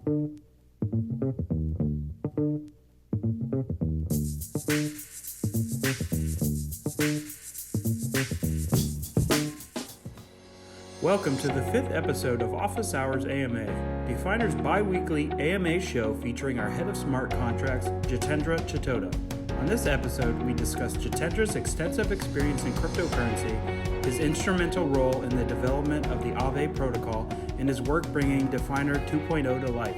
Welcome to the 5th episode of Office Hours AMA, DeFiner's bi-weekly AMA show featuring our head of smart contracts, Jitendra Chittoda. On this episode, we discuss Jitendra's extensive experience in cryptocurrency, his instrumental role in the development of the AAVE protocol, and his work bringing DeFiner 2.0 to life.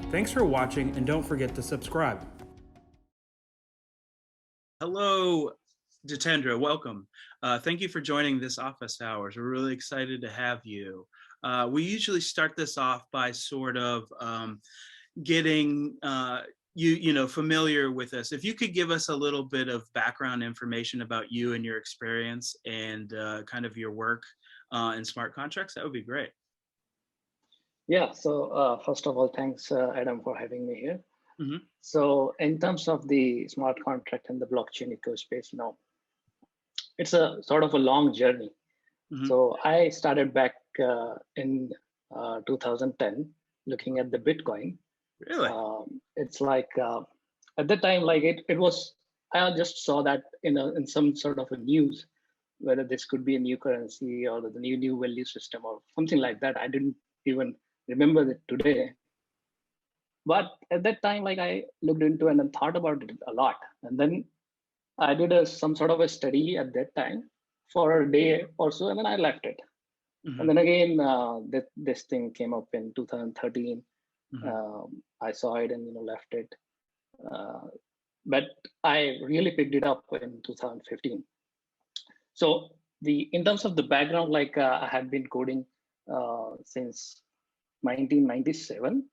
Thanks for watching, and don't forget to subscribe. Hello, Jitendra, welcome. Thank you for joining this Office Hours. We're really excited to have you. We usually start this off by sort of getting you familiar with us. If you could give us a little bit of background information about you and your experience and kind of your work in smart contracts, that would be great. Yeah, so first of all, thanks, Adam, for having me here. Mm-hmm. So in terms of the smart contract and the blockchain ecospace, it's a sort of a long journey. Mm-hmm. So I started back in 2010, looking at the Bitcoin. Really? It's like at that time, like it was, I just saw that in some sort of a news, whether this could be a new currency or the new value system or something like that. I didn't even remember it today. But at that time, like I looked into it and thought about it a lot. And then I did some sort of a study at that time for a day or so, and then I left it. Mm-hmm. And then again, this thing came up in 2013. Mm-hmm. I saw it and left it. But I really picked it up in 2015. So in terms of the background, like I had been coding since 1997,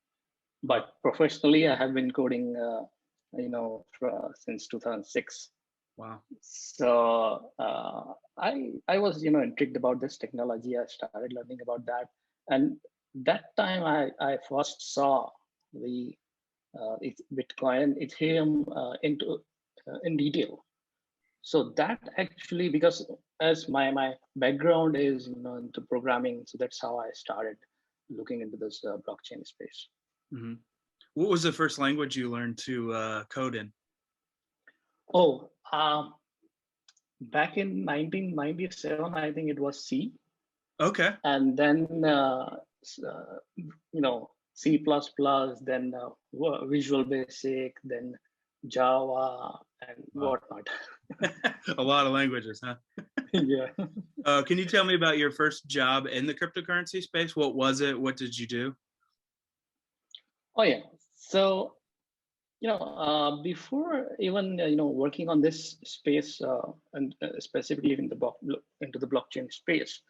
but professionally I have been coding, since 2006. Wow. So I was intrigued about this technology. I started learning about that, and that time I first saw the Bitcoin, Ethereum in detail. So that actually, because as my background is into programming, so that's how I started looking into this blockchain space. Mm-hmm. What was the first language you learned to code in? Oh, back in 1997, I think it was C. Okay. And then C++, then Visual Basic, then Java, and whatnot. A lot of languages, huh? Yeah. Can you tell me about your first job in the cryptocurrency space? What was it? What did you do? Oh yeah. So before even working on this space and specifically into the blockchain space,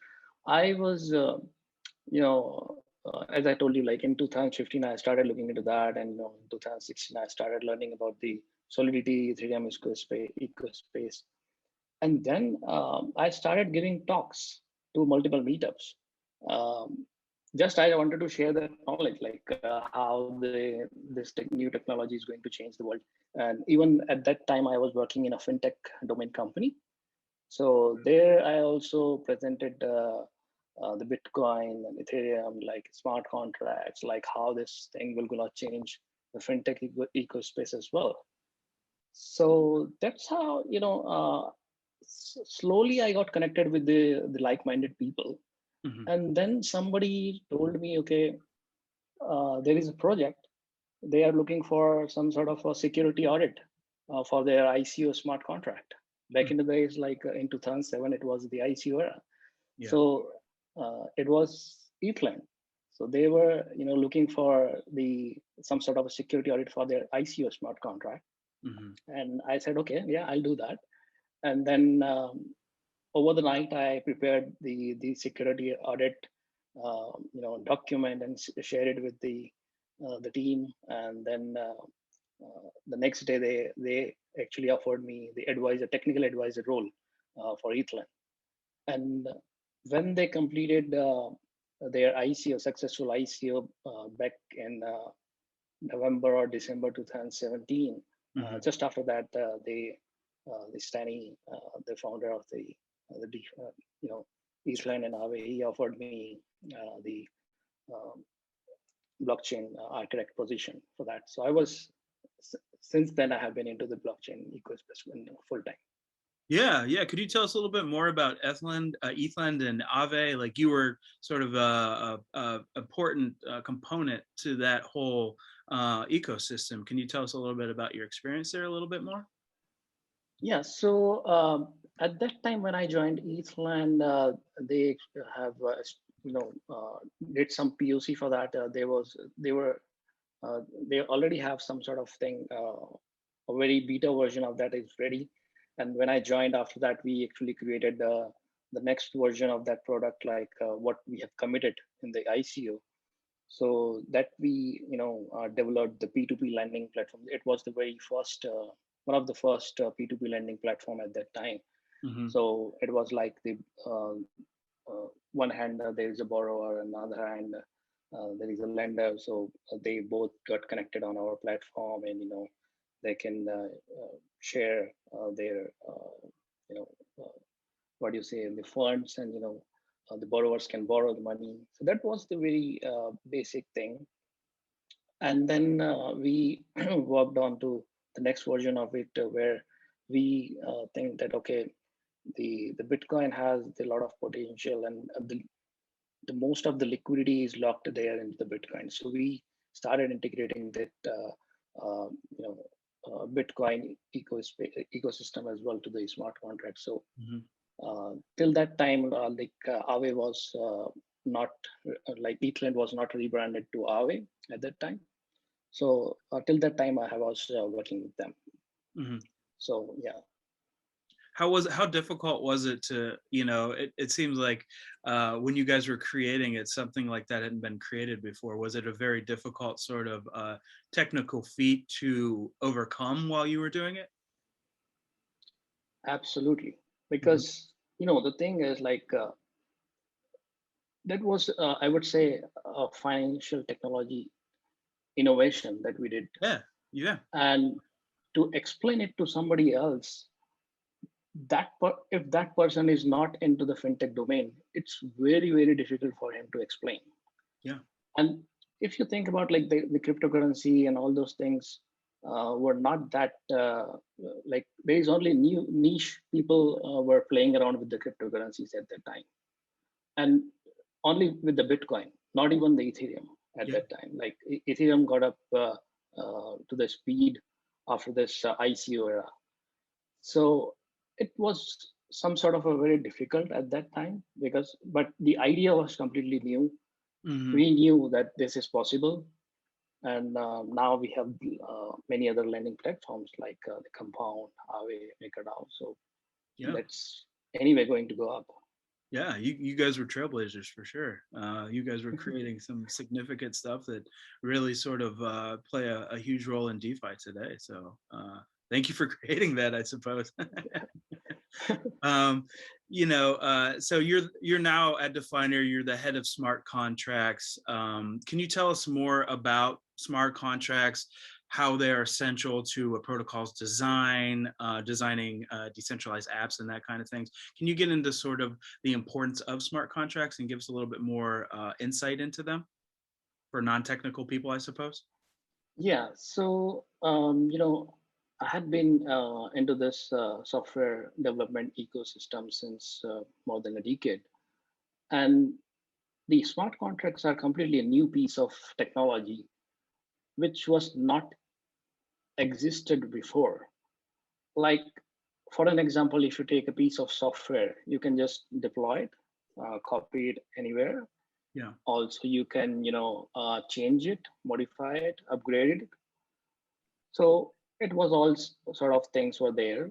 I was as I told you, like in 2015 I started looking into that, and in 2016 I started learning about the Solidity Ethereum ecospace, and then I started giving talks to multiple meetups. Just I wanted to share that knowledge, like how this new technology is going to change the world. And even at that time, I was working in a fintech domain company. So there, I also presented the Bitcoin and Ethereum, like smart contracts, like how this thing will gonna change the fintech ecospace as well. So that's how slowly I got connected with the like-minded people. Mm-hmm. And then somebody told me, okay, there is a project. They are looking for some sort of a security audit for their ICO smart contract. Back in the days, like in 2007, it was the ICO era. Yeah. So it was Ethlend. So they were, looking for some sort of a security audit for their ICO smart contract. Mm-hmm. And I said, okay, yeah, I'll do that. And then over the night, I prepared the security audit, document and shared it with the team. And then the next day, they actually offered me the technical advisor role for Ethlend. And when they completed their ICO, successful ICO back in November or December 2017, Mm-hmm. just after that, Stanny, the founder of the Ethlend and AAVE, he offered me the blockchain architect position for that. So I was, since then I have been into the blockchain ecosystem full time. Yeah, yeah. Could you tell us a little bit more about Ethlend and AAVE? Like you were sort of a important component to that whole ecosystem. Can you tell us a little bit about your experience there a little bit more? Yeah, so at that time when I joined Ethlend, they have did some POC for that. They already have some sort of thing. A very beta version of that is ready. And when I joined after that, we actually created the next version of that product, like what we have committed in the ICO. So that we, developed the P2P lending platform. It was the very first, one of the first P2P lending platform at that time. Mm-hmm. So it was like the one hand there is a borrower, and another hand there is a lender. So they both got connected on our platform, and they can share their what do you say, the funds, and the borrowers can borrow the money. So that was the very basic thing. And then we worked on to the next version of it, where we think that okay, the Bitcoin has a lot of potential, and the most of the liquidity is locked there into the Bitcoin. So we started integrating that Bitcoin ecosystem as well to the smart contract. So Mm-hmm. till that time, Aave was not like Ethlend was not rebranded to Aave at that time. So till that time, I was working with them. Mm-hmm. So yeah. How difficult was it to, it seems like when you guys were creating it, something like that hadn't been created before. Was it a very difficult sort of technical feat to overcome while you were doing it? Absolutely, Mm-hmm. because the thing is like that was I would say a financial technology innovation that we did, Yeah, yeah. and to explain it to somebody else, if that person is not into the fintech domain, it's very difficult for him to explain. Yeah. And if you think about like the cryptocurrency and all those things, were not that like there is only new niche people were playing around with the cryptocurrencies at that time, and only with the Bitcoin, not even the Ethereum at Yeah. that time. Like Ethereum got up to the speed after this ICO era. So it was some sort of a very difficult at that time, but the idea was completely new. Mm-hmm. We knew that this is possible, and now we have many other lending platforms like the Compound, Aave, MakerDAO. So Yeah. that's anyway going to go up. Yeah, you guys were trailblazers for sure. You guys were creating some significant stuff that really sort of play a huge role in DeFi today. So thank you for creating that, I suppose. um, so you're now at DeFiner. You're the head of smart contracts. Can you tell us more about smart contracts? How they're essential to a protocol's design, designing decentralized apps and that kind of things. Can you get into sort of the importance of smart contracts and give us a little bit more insight into them for non-technical people, I suppose? Yeah. So I had been into this software development ecosystem since more than a decade, and the smart contracts are completely a new piece of technology which was not existed before. Like, for an example, if you take a piece of software, you can just deploy it, copy it anywhere. Yeah. Also, you can, change it, modify it, upgrade it. So it was all sort of things were there.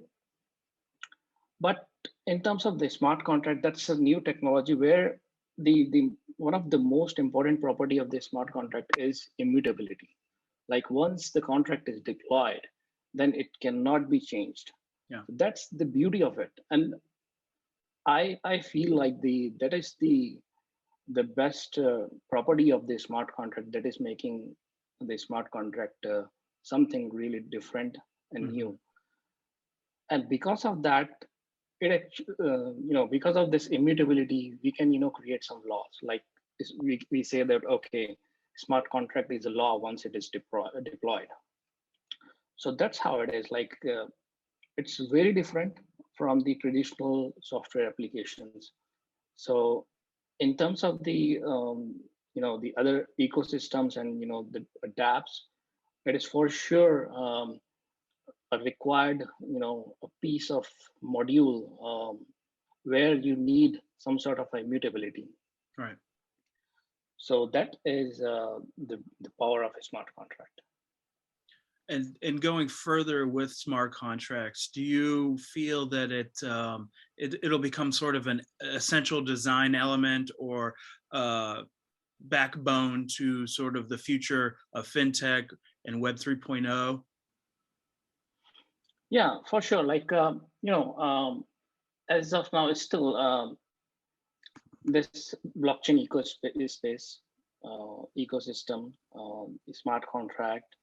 But in terms of the smart contract, that's a new technology where the one of the most important property of the smart contract is immutability. Like once the contract is deployed, then it cannot be changed. Yeah. That's the beauty of it. And I feel like that is the best property of the smart contract that is making the smart contract something really different and Mm-hmm. new. And because of that, because of this immutability, we can create some laws. Like we say that okay, smart contract is a law once it is deployed. So that's how it is. Like it's very different from the traditional software applications. So in terms of the the other ecosystems and the dApps, it is for sure a required a piece of module where you need some sort of immutability. Right. So that is the power of a smart contract. And going further with smart contracts, do you feel that it'll become sort of an essential design element or backbone to sort of the future of fintech and Web 3.0? Yeah, for sure. Like as of now, it's still this blockchain ecosystem, smart contract,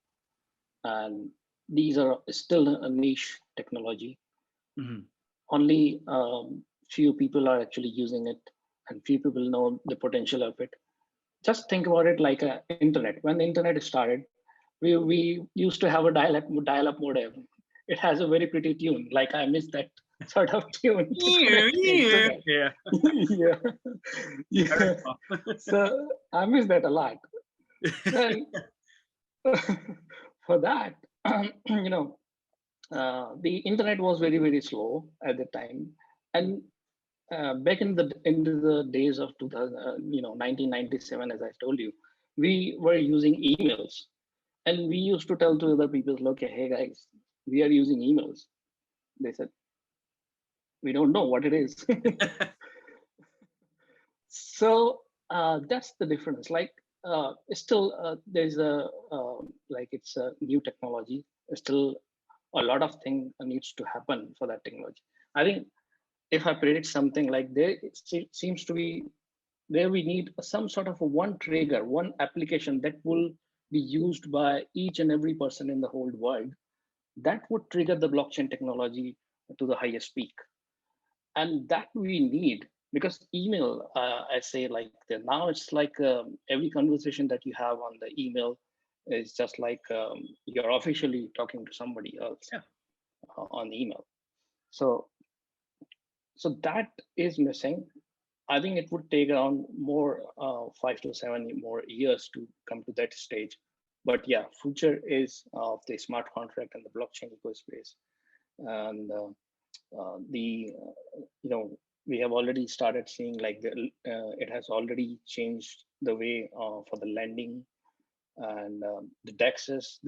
and these are still a niche technology. Mm-hmm. Only few people are actually using it, and few people know the potential of it. Just think about it like a internet. When the internet started, we used to have a dial-up modem. It has a very pretty tune. Like I miss that sort of tune to connect to the internet. Yeah. Yeah, yeah. So I miss that a lot. Then for that, the internet was very, very slow at the time, and back into the days of 2000, 1997, as I told you, we were using emails, and we used to tell to other people, okay, hey guys, we are using emails. They said, we don't know what it is. So that's the difference. Like still there's a like it's a new technology. Still a lot of things needs to happen for that technology. I think if I predict something like there, it seems to be there we need some sort of a one trigger, one application that will be used by each and every person in the whole world that would trigger the blockchain technology to the highest peak. And that we need because email, I say like now it's like every conversation that you have on the email is just like you're officially talking to somebody else on the email. So that is missing. I think it would take around more 5 to 7 more years to come to that stage. But yeah, future is of the smart contract and the blockchain ecospace, and we have already started seeing like it has already changed the way for the lending and the dexes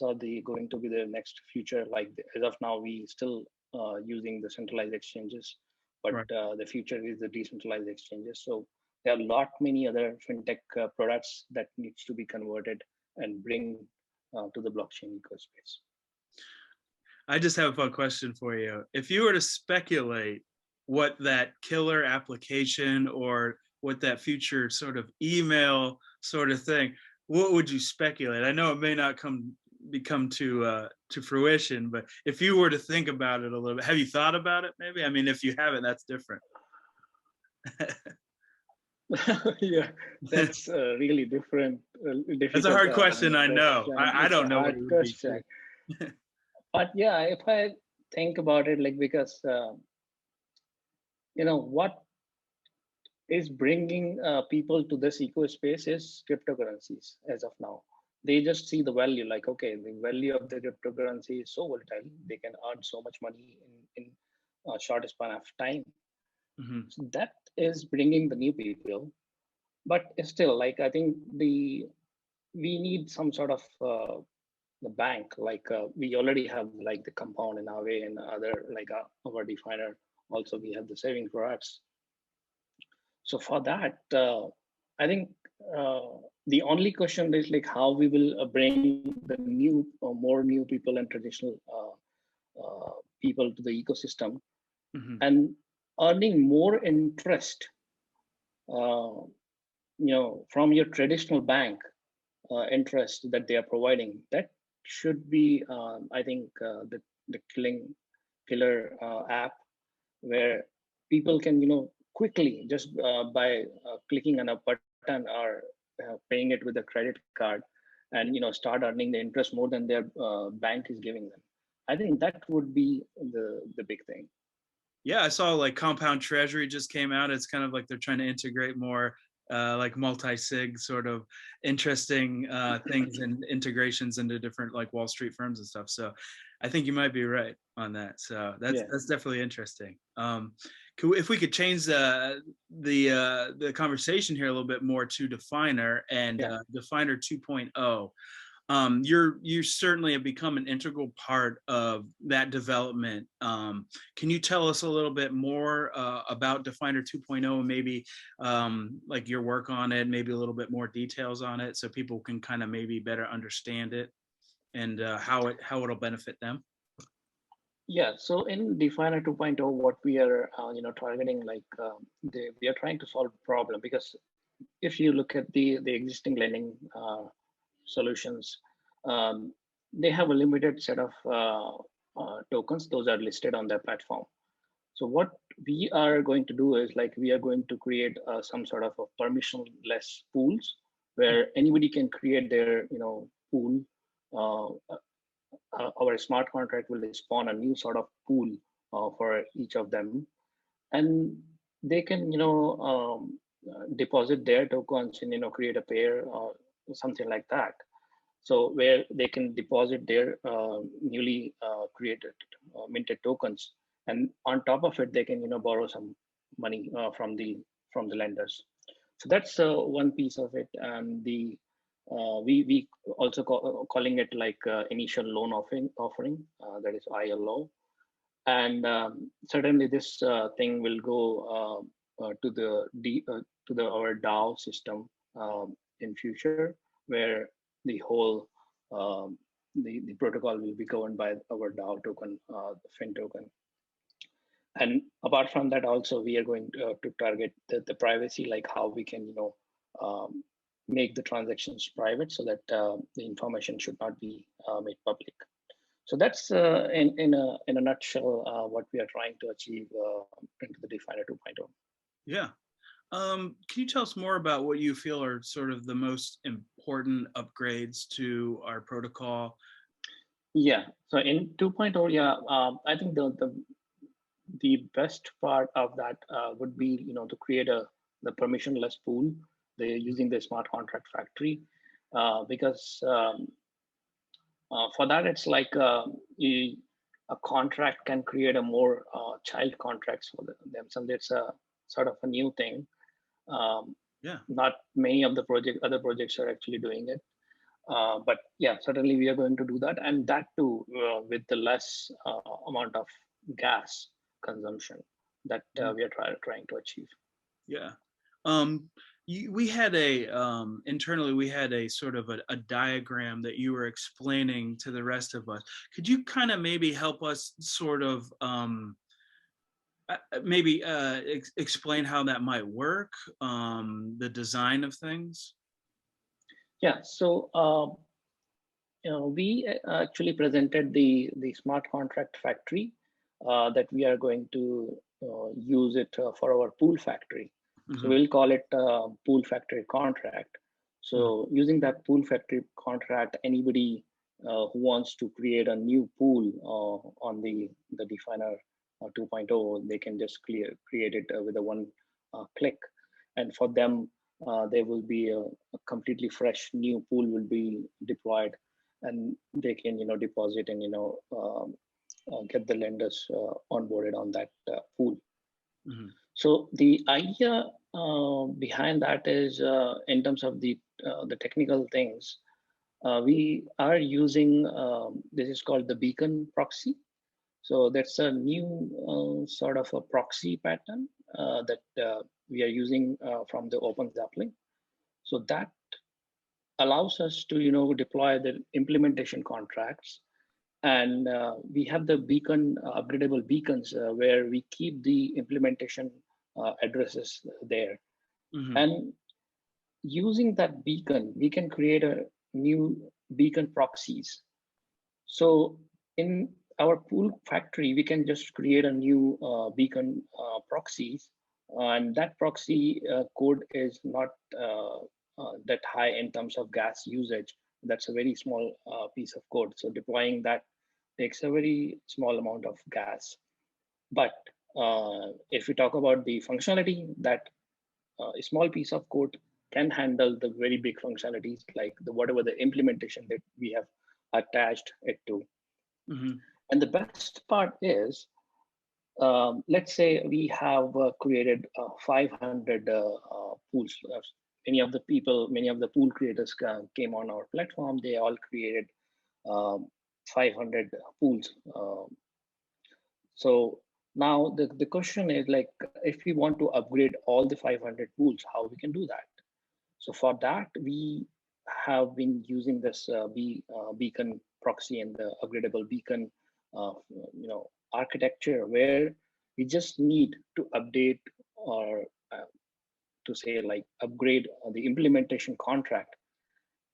are going to be the next future. Like as of now, we still using the centralized exchanges, but Right. the future is the decentralized exchanges. So there are a lot many other fintech products that needs to be converted and bring to the blockchain ecospace. I just have a question for you. If you were to speculate what that killer application or what that future sort of email sort of thing, what would you speculate? I know it may not become to fruition, but if you were to think about it a little bit, have you thought about it maybe? I mean, if you haven't, that's different. Yeah, that's really different. That's a Difficult hard question, I know. question. I It's don't a know what hard it would be question. But yeah, if I think about it, like because what is bringing people to this eco space is cryptocurrencies as of now. They just see the value, like okay, the value of the cryptocurrency is so volatile. They can earn so much money in a short span of time. Mhm. So that is bringing the new people. But still, like I think we need some sort of the bank, like we already have like the compound in our way and other like our DeFiner. Also, we have the saving products. So for that, I think the only question is like how we will bring the new, more new people and traditional people to the ecosystem, Mhm. and earning more interest, from your traditional bank interest that they are providing. That should be, I think, the killer app where people can, quickly just by clicking on a button or paying it with a credit card and start earning the interest more than their bank is giving them. I think that would be the big thing. Yeah, I saw like Compound Treasury just came out. It's kind of like they're trying to integrate more like multi-sig sort of interesting things and integrations into different like Wall Street firms and stuff. So I think you might be right on that. So that's Yeah. that's definitely interesting. If we could change the conversation here a little bit more to DeFiner and Yeah. DeFiner 2.0. You certainly have become an integral part of that development. Can you tell us a little bit more about DeFiner 2.0 and maybe like your work on it, maybe a little bit more details on it so people can kind of maybe better understand it and how it'll benefit them? Yeah, so in DeFiner 2.0, what we are targeting, like we are trying to solve a problem, because if you look at the existing lending solutions, um, they have a limited set of tokens. Those are listed on their platform. So what we are going to do is, like, we are going to create some sort of a permissionless pools where anybody can create their pool. Our smart contract will spawn a new sort of pool for each of them, and they can deposit their tokens and create a pair or something like that. So where they can deposit their newly created minted tokens, and on top of it they can borrow some money from the lenders. So that's one piece of it. And the we also calling it like initial loan offering, that is ILO. And certainly this thing will go to the our DAO system in future, where the whole the protocol will be governed by our DAO token, the fin token. And apart from that, also we are going to target the privacy, like how we can make the transactions private, so that the information should not be made public. So that's in a nutshell what we are trying to achieve into the DeFiner 2.0. Yeah. Can you tell us more about what you feel are sort of the most important upgrades to our protocol? Yeah. So in 2.0, yeah, I think the best part of that would be to create the permissionless pool. They're using the smart contract factory, because for that it's like a contract can create a more child contracts for them. So it's a sort of a new thing. Yeah. Not many of the other projects are actually doing it. But yeah, certainly we are going to do that, and that too with the less amount of gas consumption that we are trying to achieve. Yeah. We had internally, we had a sort of a diagram that you were explaining to the rest of us. Could you kind of maybe help us sort of maybe explain how that might work, the design of things? Yeah, so we actually presented the smart contract factory that we are going to use it for our pool factory. So we'll call it pool factory contract. So using that pool factory contract, anybody who wants to create a new pool on the DeFiner 2.0, they can just create it with a one click. And for them, there will be a completely fresh new pool will be deployed, and they can deposit and get the lenders onboarded on that pool. So the idea behind that is, in terms of the technical things, we are using this is called the beacon proxy. So that's a new sort of a proxy pattern that we are using from the Open Zapling. So that allows us to deploy the implementation contracts, and we have the beacon upgradable beacons where we keep the implementation addresses there. And using that beacon, we can create a new beacon proxies. So in our pool factory, we can just create a new beacon proxies, and that proxy code is not that high in terms of gas usage. That's a very small piece of code. So deploying that takes a very small amount of gas. But if we talk about the functionality, that a small piece of code can handle the very big functionalities, like whatever the implementation that we have attached it to. Mm-hmm. And the best part is, let's say we have created 500 pools. Many of the pool creators came on our platform. They all created 500 pools. So now the question is, like, if we want to upgrade all the 500 pools, how we can do that? So for that, we have been using this beacon proxy and the upgradable beacon architecture, where we just need to update, or to say, like, upgrade the implementation contract,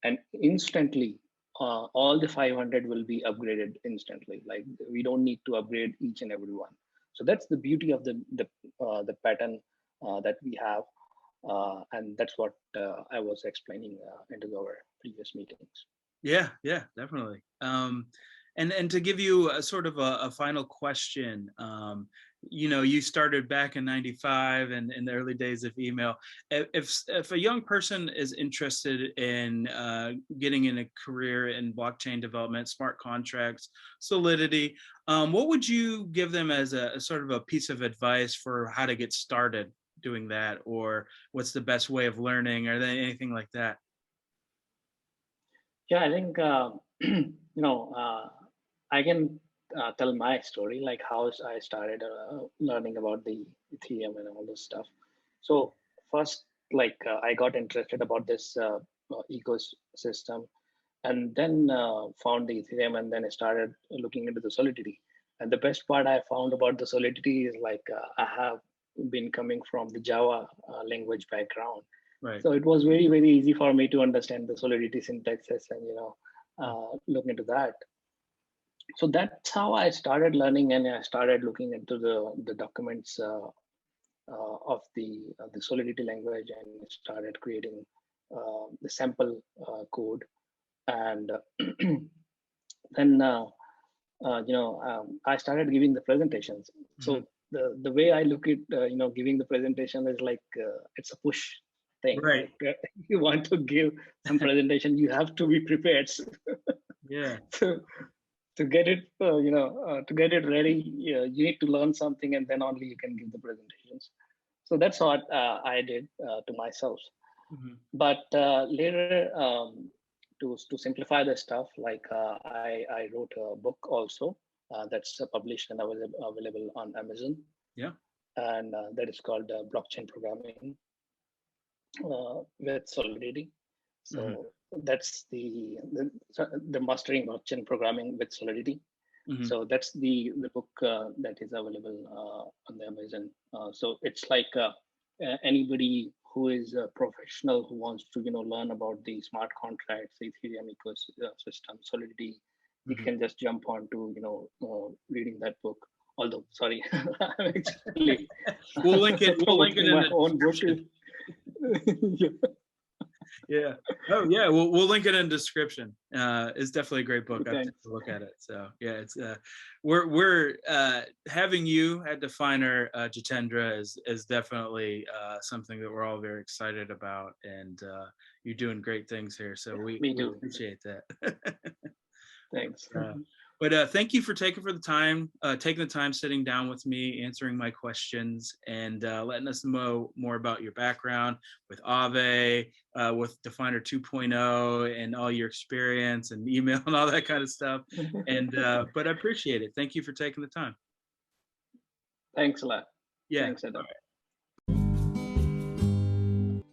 and instantly all the 500 will be upgraded instantly. Like, we don't need to upgrade each and every one. So that's the beauty of the pattern that we have, and that's what I was explaining into our previous meetings. Yeah, yeah, definitely. And to give you a sort of a final question, you started back in '95 and in the early days of email. If a young person is interested in getting in a career in blockchain development, smart contracts, Solidity, what would you give them as a sort of a piece of advice for how to get started doing that, or what's the best way of learning, or anything like that? Yeah, I think I can tell my story, like how I started learning about the Ethereum and all this stuff. So first, like, I got interested about this ecosystem, and then found the Ethereum, and then I started looking into the Solidity. And the best part I found about the Solidity is, like, I have been coming from the Java language background. Right. So it was very, very easy for me to understand the Solidity syntaxes and, look into that. So that's how I started learning, and I started looking into the documents of the Solidity language, and started creating the sample code. And then I started giving the presentations. So the way I look at giving the presentation is like, it's a push thing. Right. Like, if you want to give some presentation, you have to be prepared. Yeah. To get it to get it ready, you need to learn something, and then only you can give the presentations. So that's what I did to myself. But later, to simplify the stuff, like, I wrote a book also that's published and available on Amazon. Yeah. And that is called Blockchain Programming with Solidity. So that's the Mastering Blockchain Programming with Solidity. So that's the book that is available on the Amazon. So it's like anybody who is a professional who wants to learn about the smart contracts, the Ethereum ecosystem, Solidity, you can just jump on to reading that book. Although, sorry, I'm actually we'll link it in my the own book. Yeah. Oh, yeah. We'll link it in the description. It's definitely a great book. I've taken a look at it. So yeah, it's we're having you at DeFiner, Jitendra, is definitely something that we're all very excited about, and you're doing great things here. So we appreciate that. Thanks. But thank you for taking the time, sitting down with me, answering my questions, and letting us know more about your background with AAVE, with DeFiner 2.0, and all your experience and email and all that kind of stuff. And but I appreciate it. Thank you for taking the time. Thanks a lot. Yeah. Thanks, Adam.